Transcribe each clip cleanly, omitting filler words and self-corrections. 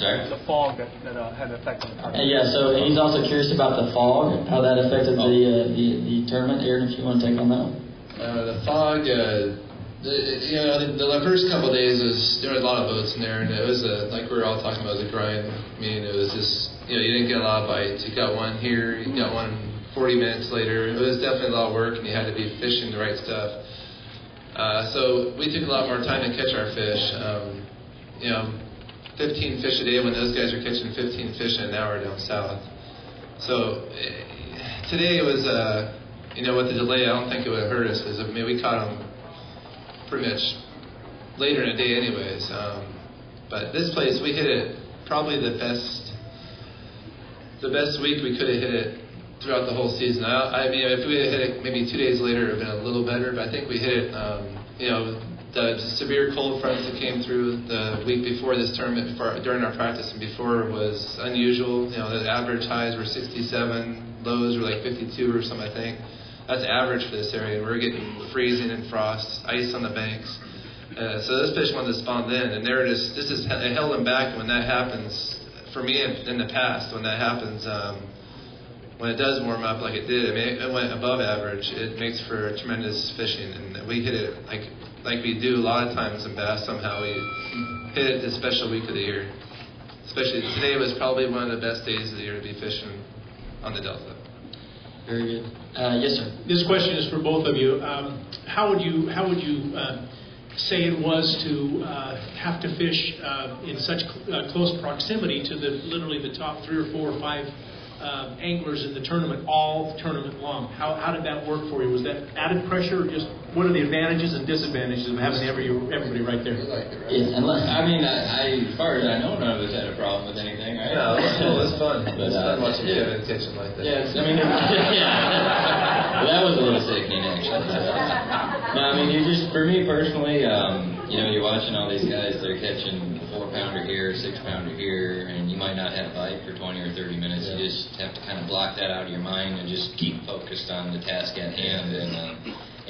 Sorry? The fog that had an effect on the tournament. Yeah, so he's also curious about the fog, how that affected the tournament. Aaron, if you want to take on that one. The fog, the first couple of days there were a lot of boats in there, and it was like we were all talking about, it was a grind. I mean, it was just, you didn't get a lot of bites. You got one here, you got one 40 minutes later. It was definitely a lot of work, and you had to be fishing the right stuff. So we took a lot more time to catch our fish. 15 fish a day when those guys are catching 15 fish in an hour down south. So today it was, with the delay, I don't think it would have hurt us, because we caught them pretty much later in the day anyways. But this place, we hit it probably the best week we could have hit it throughout the whole season. I mean, if we had hit it maybe 2 days later, it would have been a little better, but I think we hit it, the severe cold fronts that came through the week before this tournament, during our practice and before, was unusual. The average highs were 67, lows were like 52 or something, I think. That's average for this area. We're getting freezing and frost, ice on the banks. So those fish wanted to spawn then, and it held them back. When that happens, for me in the past, when that happens, when it does warm up like it did, it went above average. It makes for tremendous fishing, and we hit it like we do a lot of times in bass. Somehow we hit it this special week of the year. Especially today was probably one of the best days of the year to be fishing on the Delta. Very good. Yes, sir. This question is for both of you. How would you say it was to have to fish in such close proximity to literally the top 3 or 4 or 5 anglers in the tournament all tournament long? How did that work for you? Was that added pressure, or just what are the advantages and disadvantages of having everybody right there? Yeah, as far as I know, none of us had a problem with anything, right? No, it was fun. It's fun watching Kevin catch them like that. Yeah, well, that was a little sickening, actually. No, for me personally, you're watching all these guys, they're catching 4-pounder here, 6-pounder here, and you might not have a bite for 20 or 30 minutes. Yeah. You just have to kind of block that out of your mind and just keep focused on the task at hand.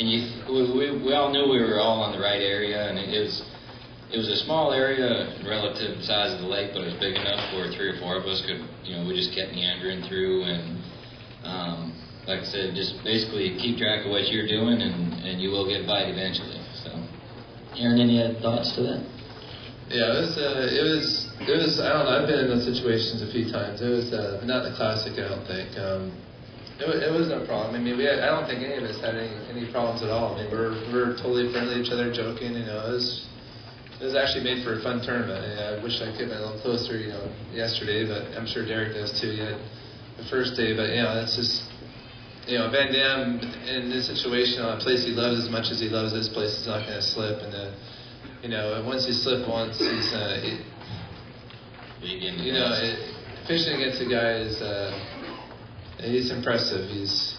We all knew we were all on the right area, and it was a small area relative to the size of the lake, but it was big enough where 3 or 4 of us could, we just kept meandering through, and like I said, just basically keep track of what you're doing, and you will get a bite eventually. So, Aaron, any thoughts to that? Yeah, it was. I don't know. I've been in those situations a few times. It was not the Classic, I don't think. It was no problem. I don't think any of us had any problems at all. We're totally friendly to each other, joking. It was actually made for a fun tournament. I wish I could have been a little closer, yesterday, but I'm sure Derek does too. Yet the first day, but it's just. Van Dam in this situation, a place he loves as much as he loves this place, is not going to slip. And once you slip once, fishing against a guy he's impressive. He's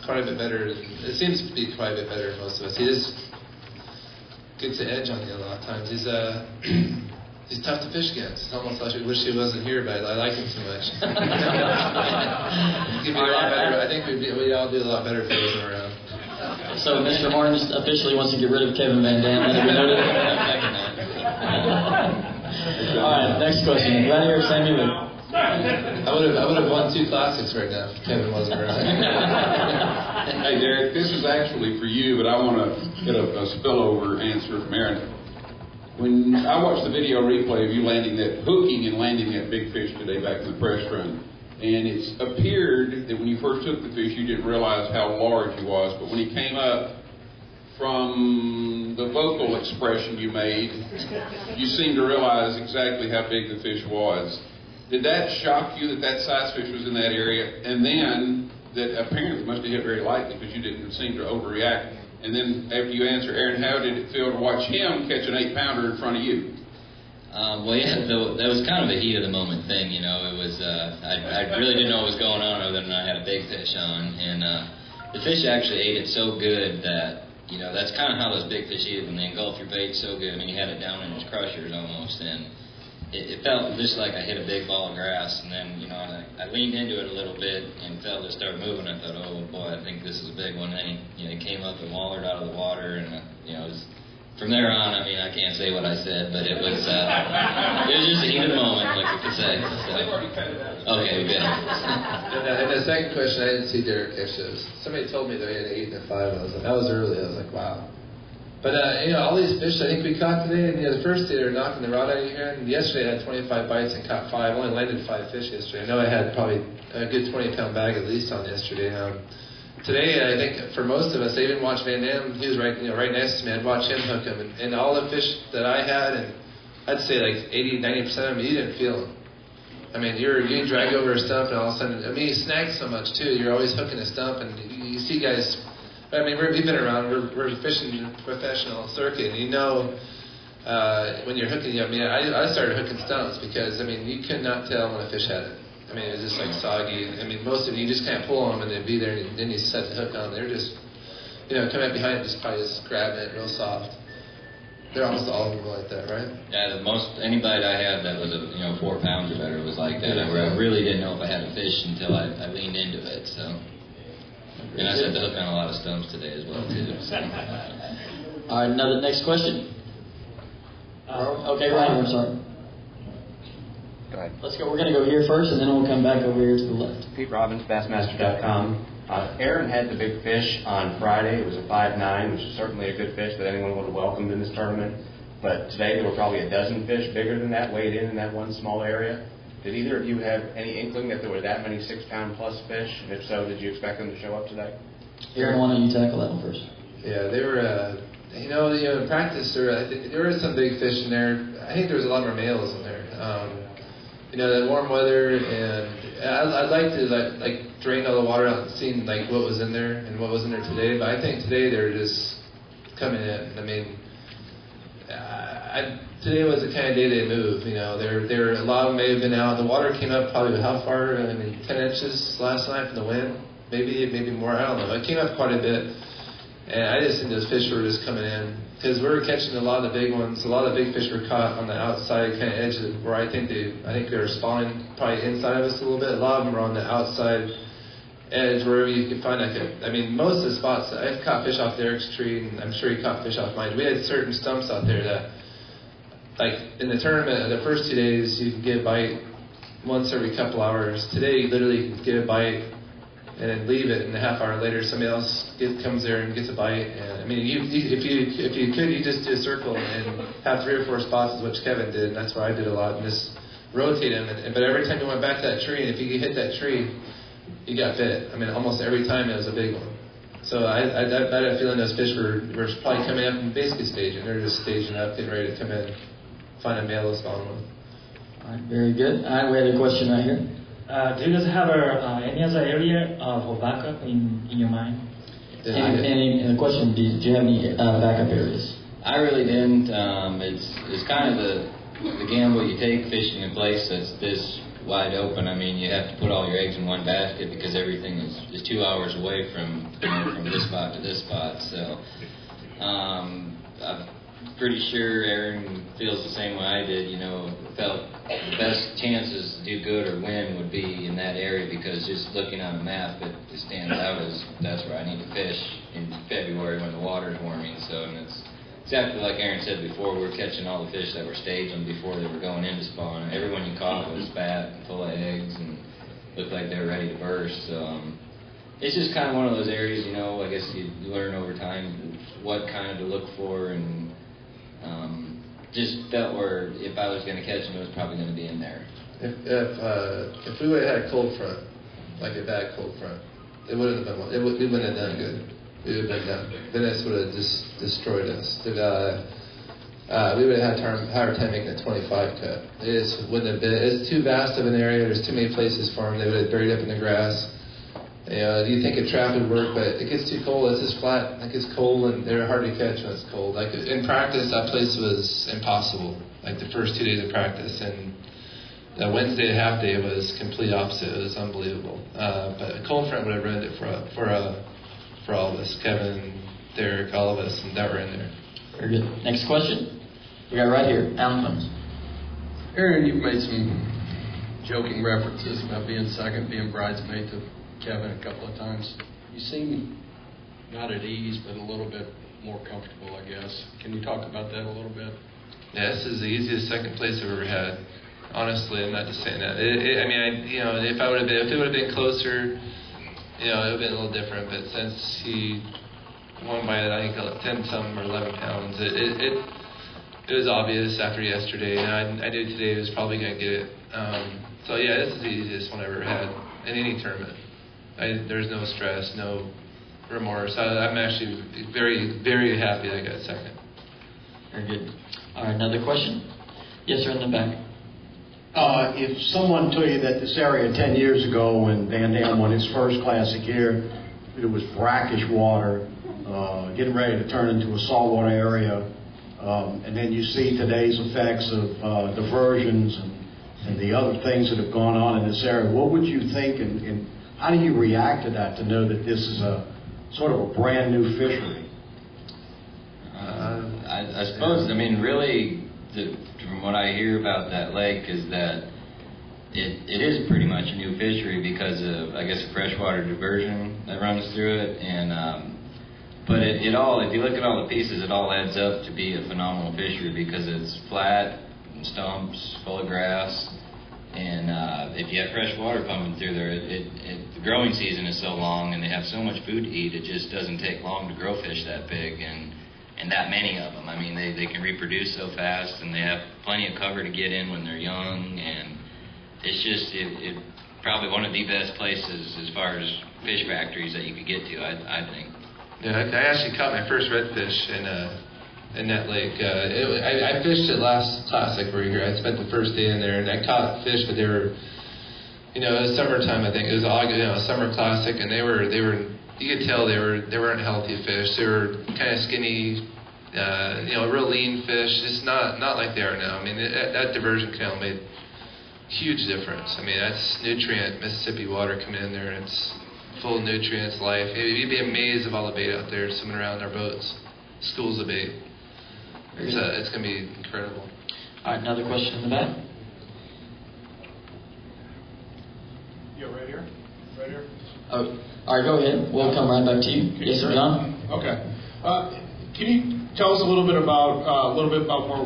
quite a bit better. It seems to be quite a bit better than most of us. He just gets the edge on you a lot of times. He's tough to fish against. It's almost like I wish he wasn't here, but I like him too much. He'd be a lot better. I think we'd all do a lot better if he wasn't around. So Mr. Horns officially wants to get rid of Kevin Van Dam. All right, next question. Right here, Sammy. I would have won 2 Classics right now if Kevin wasn't around. Hey Derek, this is actually for you, but I want to get a spillover answer from Aaron. When I watched the video replay of you hooking and landing that big fish today back in the press run, and it's appeared that when you first took the fish, you didn't realize how large he was, but when he came up, from the vocal expression you made, you seemed to realize exactly how big the fish was. Did that shock you that size fish was in that area? And then that apparently must have hit very lightly because you didn't seem to overreact. And then after you answer, Aaron, how did it feel to watch him catch an 8-pounder in front of you? That was kind of a heat of the moment thing, It was I really didn't know what was going on other than I had a big fish on, and the fish actually ate it so good that that's kind of how those big fish eat it when they engulf your bait so good. He had it down in his crushers almost, and it felt just like I hit a big ball of grass, and then, I leaned into it a little bit and felt it start moving. I thought, oh boy, I think this is a big one. And he came up and wallered out of the water, and it was, from there on, I can't say what I said, but it was just a heat of the moment. to say. So. They've already cut it out. Okay, good. And the second question, I didn't see Derek catch those. Somebody told me they had 8 and a 5. I was like, that was early. I was like, wow. But all these fish I think we caught today, and the first day they were knocking the rod out of your hand. And yesterday I had 25 bites and caught 5. I only landed 5 fish yesterday. I know I had probably a good 20-pound bag at least on yesterday. Today, I think for most of us, I even watched Van Dam. He was right next to me. I'd watch him hook them, and all the fish that I had, and I'd say like 80-90% of them, you didn't feel them. I mean, you drag over a stump, and all of a sudden, you snag so much too. You're always hooking a stump, and you see guys. I mean, we've been around. We're fishing professional circuit, and when you're hooking. I mean, I started hooking stumps because you could not tell when a fish had it. I mean, it was just like soggy. I mean, most of them, you just can't pull them and they'd be there, and then you set the hook on. They're just, coming up behind it, just probably just grabbing it real soft. They're almost all of them like that, right? Yeah, anybody I had that was 4 pounds or better was like that. I really didn't know if I had a fish until I leaned into it. So, and I set the hook on a lot of stumps today as well too. So. All right, next question. Okay, Ryan, I'm sorry. Go ahead. Let's go. We're going to go here first, and then we'll come back over here to the left. Pete Robbins, Bassmaster.com. Aaron had the big fish on Friday. It was a 5.9, which is certainly a good fish that anyone would have welcomed in this tournament. But today there were probably a dozen fish bigger than that weighed in that one small area. Did either of you have any inkling that there were that many 6-pound plus fish? And if so, did you expect them to show up today? Aaron, why don't you tackle that one first? Yeah, they were. In practice, I think there were some big fish in there. I think there was a lot more males in there. The warm weather, and I'd like to drain all the water out and see what was in there and what was in there today. But I think today they're just coming in. I mean, today was the kind of day they move. There a lot of them may have been out. The water came up probably how far? 10 inches last night from the wind, maybe more. I don't know. It came up quite a bit, and I just think those fish were just coming in. Because we were catching a lot of the big ones. A lot of the big fish were caught on the outside kind of edge of where I think they were spawning probably inside of us a little bit. A lot of them were on the outside edge wherever you could find most of the spots. I've caught fish off Derek's tree, and I'm sure he caught fish off mine. We had certain stumps out there that, in the tournament, the first 2 days you could get a bite once every couple hours. Today, you literally could get a bite and then leave it, and a half hour later somebody else comes there and gets a bite. And if you could, you just do a circle and have 3 or 4 spots, which Kevin did, and that's what I did a lot, and just rotate them. But every time you went back to that tree, and if you could hit that tree, you got bit. Almost every time it was a big one. So I had a feeling those fish were probably coming up and basically staging. They're just staging up, getting ready to come in, find a male to spawn with. All right, very good. All right, we have a question right here. Do you guys have any other area for backup in your mind? And the question, do you have any backup areas? I really didn't. It's kind of the gamble you take fishing in a place that's this wide open. You have to put all your eggs in one basket because everything is 2 hours away from this spot to this spot. So I'm pretty sure Aaron feels the same way I did. Felt the best chances to do good or win would be in that area because just looking on a map, it stands out as that's where I need to fish in February when the water's warming. So, and it's exactly like Aaron said before, we're catching all the fish that were staging before they were going into spawn. Everyone you caught was fat and full of eggs and looked like they were ready to burst. So it's just kind of one of those areas, I guess you learn over time what kind of to look for, and just felt where if I was going to catch them, it was probably going to be in there. If we would have had a cold front, like a bad cold front, it wouldn't have been. We wouldn't have done good. We would have been done. Venice would have just destroyed us. We would have had a hard time making a 25 cut. It just wouldn't have been. It's too vast of an area. There's too many places for them. They would have buried up in the grass. You think a trap would work, but it gets too cold. It's just flat. It gets cold, and they're hard to catch when it's cold. In practice, that place was impossible. The first 2 days of practice, and the Wednesday half day was complete opposite. It was unbelievable. But a cold front would have ruined it for all of us. Kevin, Derek, all of us, and that were in there. Very good. Next question. We got right here, Alan Clemens. Aaron, you've made some joking references about being second, being bridesmaid to Kevin a couple of times. You seem not at ease, but a little bit more comfortable, I guess. Can you talk about that a little bit? Yeah, this is the easiest second place I've ever had. Honestly, I'm not just saying that. I mean, if it would have been closer, it would have been a little different. But since he won by, I think, 10 some or 11 pounds, it was obvious after yesterday, and I knew today was probably going to get it. So yeah, this is the easiest one I've ever had in any tournament. There's no stress, no remorse. I'm actually very, very happy I got second. Very good. All right, another question? Yes, sir, in the back. If someone told you that this area 10 years ago when Van Dam won his first Classic here, it was brackish water, getting ready to turn into a saltwater area, and then you see today's effects of diversions and the other things that have gone on in this area, what would you think and how do you react to that, to know that this is a sort of a brand new fishery? I suppose, really, from what I hear about that lake is that it is pretty much a new fishery because of, I guess, a freshwater diversion that runs through it. And but it all, if you look at all the pieces, it all adds up to be a phenomenal fishery because it's flat, and stumps, full of grass. And if you have fresh water pumping through there, the growing season is so long and they have so much food to eat, it just doesn't take long to grow fish that big and that many of them. I mean, they can reproduce so fast and they have plenty of cover to get in when they're young, and it's just it probably one of the best places as far as fish factories that you could get to, I think. Yeah, I actually caught my first redfish in that lake. I fished it last Classic we were here. I spent the first day in there, and I caught fish, but they were, it was summertime. I think it was August, summer Classic, and they were. You could tell they weren't healthy fish. They were kind of skinny, real lean fish. It's not like they are now. I mean, that diversion canal made huge difference. I mean, that's nutrient Mississippi water coming in there, and it's full of nutrients, life. You'd be amazed of all the bait out there swimming around our boats, schools of bait. It's going to be incredible. All right, another question in the back. Yeah, right here. Right here. Oh, all right, go ahead. We'll come right back to you. Yes, sir, John. Okay. Can you tell us a little bit about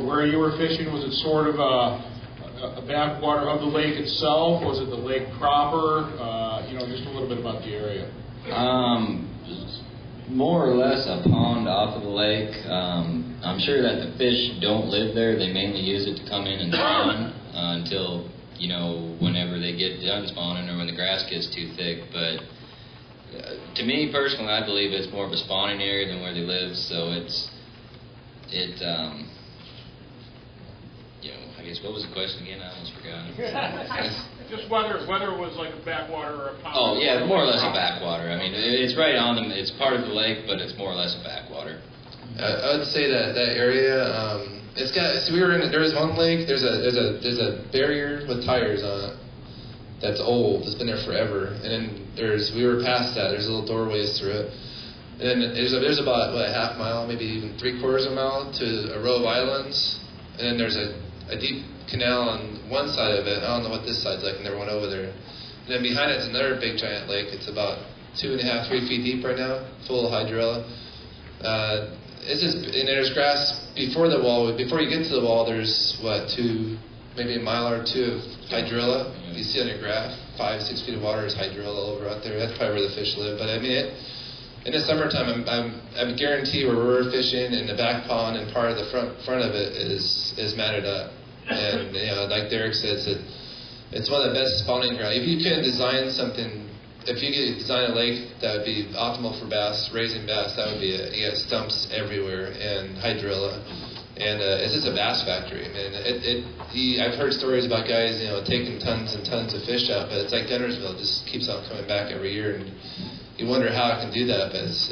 where you were fishing? Was it sort of a backwater of the lake itself? Was it the lake proper? Just a little bit about the area. More or less a pond off of the lake. I'm sure that the fish don't live there. They mainly use it to come in and spawn until, whenever they get done spawning or when the grass gets too thick. But to me personally, I believe it's more of a spawning area than where they live. So I guess, what was the question again? I almost forgot. Just whether it was like a backwater or a pond. Oh, yeah, more or less a backwater. I mean, it's right on them. It's part of the lake, but it's more or less a backwater. I would say that area, it's got. So there was one lake. There's a barrier with tires on it that's old. It's been there forever. And then we were past that. There's little doorways through it. And then there's about a half mile, maybe even 3/4 mile to a row of islands. And then there's a deep canal on one side of it. I don't know what this side's like. I never went over there. And then behind it's another big giant lake. It's about 2.5, 3 feet deep right now, full of hydrilla. And there's grass before the wall. Before you get to the wall, there's maybe a mile or two of hydrilla. You see on your graph, 5-6 feet of water is hydrilla over out there. That's probably where the fish live. But I mean, in the summertime, I guarantee where we're fishing in the back pond and part of the front of it is matted up. And like Derek says, it's one of the best spawning grounds. If you can design something, if you could design a lake that would be optimal for bass, raising bass, that would be it. You got stumps everywhere and hydrilla, and it's just a bass factory. I mean, I've heard stories about guys, taking tons and tons of fish out, but it's like Guntersville, it just keeps on coming back every year, and you wonder how it can do that. But it's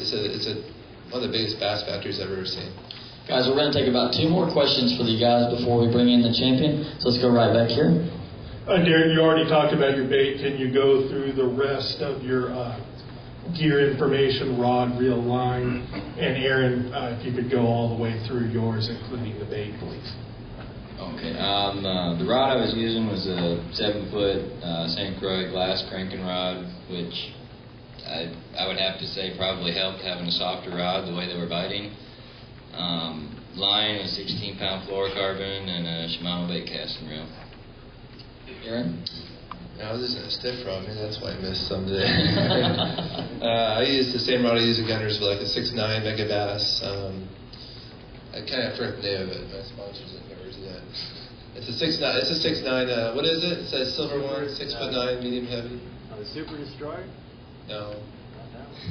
one of the biggest bass factories I've ever seen. Guys, we're going to take about 2 more questions for the guys before we bring in the champion. So let's go right back here. Derek, you already talked about your bait. Can you go through the rest of your gear information, rod, reel, line? And Aaron, if you could go all the way through yours, including the bait, please. Okay. The rod I was using was a 7-foot St. Croix glass cranking rod, which I would have to say probably helped having a softer rod the way they were biting. Line was 16-pound fluorocarbon and a Shimano bait casting reel. Aaron? I was using a stiff rod, maybe that's why I missed some today. I used the same rod I use at Gunnersville, like a 6'9" Mega Bass. I kind of forgot the name of it. My sponsors didn't know where it's at. It's a 6'9". It's a 6'9". What is it? It's a silver one, 6'9", medium heavy. The Super Destroyer? No.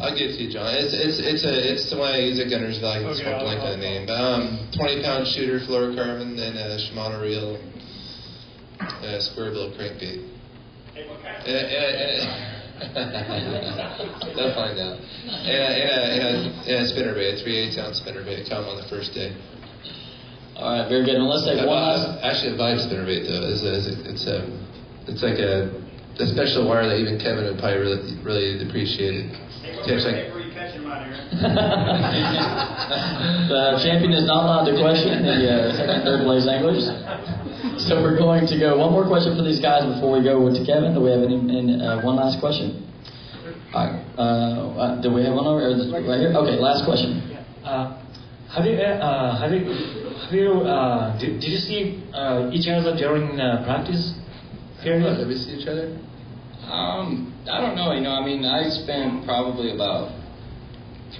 I'll get it to you, John. It's the one I use at Gunnersville. I just won't blank on the name. 20-pound shooter, fluorocarbon, and a Shimano reel, and a square bill crankbait. They'll find out. And a spinnerbait, a 3/8-ounce spinnerbait. Caught 'em on the first day. All right, very good. And let's take one last. Actually, a vibe spinnerbait though. It's like a special wire that even Kevin would probably really appreciate. Where you catching them out here? The champion is not allowed to question the second and third place anglers. So we're going to go one more question for these guys before we go to Kevin. Do we have one last question? All right. Do we have one over right here? Okay, last question. Did you see each other during practice period? Did we see each other? I don't know. I spent probably about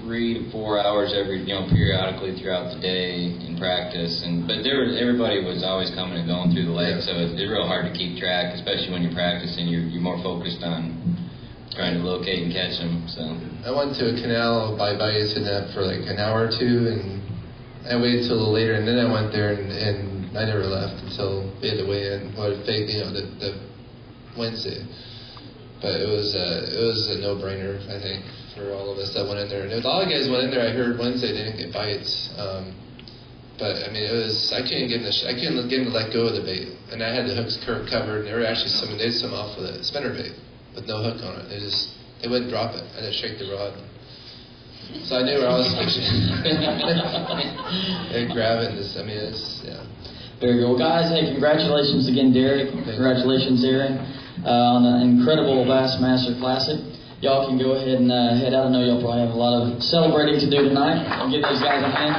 3 to 4 hours periodically throughout the day in practice, but everybody was always coming and going through the lake, so it's real hard to keep track, especially when you're practicing. You're more focused on trying to locate and catch them. So I went to a canal by Bayous and that for like an hour or two, and I waited till a little later, and then I went there, and I never left until they had to weigh in, the Wednesday. But it was a no-brainer, I think, for all of us that went in there. And a lot of guys went in there. I heard Wednesday they didn't get bites, but I couldn't get them to let go of the bait, and I had the hooks covered, and they were actually they had some off with a spinnerbait with no hook on it. They wouldn't drop it. I had to shake the rod. So I knew where I was fishing. And grab it. Very good. Well, guys, hey, congratulations again, Derek. Congratulations, Aaron, on an incredible Bassmaster Classic. Y'all can go ahead and head out. I know y'all probably have a lot of celebrating to do tonight. I'll give these guys a hand.